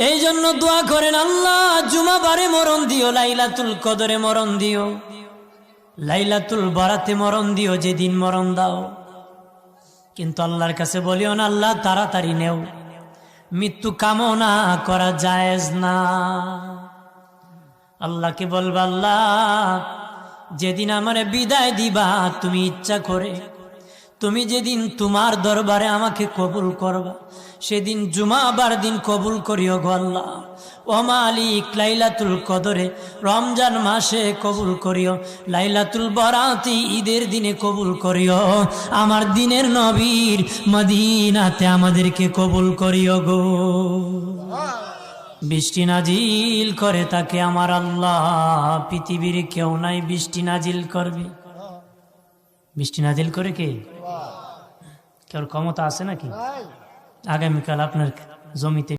এই জন্য দোয়া করেন, আল্লাহ জুমাবারে মরণ দিও, লাইলাতুল কদরে মরণ দিও, লাইলাতুল বারাতে মরণ দিও, যেদিন মরণ দাও। কিন্তু আল্লাহর কাছে বলিও না আল্লাহ তাড়াতাড়ি নেও, মৃত্যু কামনা করা জায়েজ না। আল্লাহকে বলবা, আল্লাহ যেদিন আমারে বিদায় দিবা তুমি ইচ্ছা করে, তুমি যেদিন তোমার দরবারে আমাকে কবুল করবা, সেদিন জুমাবার দিন কবুল করিও গো আল্লাহ। ও মালিক, লাইলাতুল কদরে রমজান মাসে কবুল করিও, লাইলাতুল বরাতি ঈদের দিনে কবুল করিও, আমার দিনের নবীর মদিনাতে আমাদেরকে কবুল করিও গো। বৃষ্টি নাজিল করে তাকে আমার আল্লাহ, পৃথিবীর কেউ নাই বৃষ্টি নাজিল করবে। বৃষ্টি নাজিল করে কে? কেউ ক্ষমতা আছে নাকি? আগামীকাল আপনার জমিতে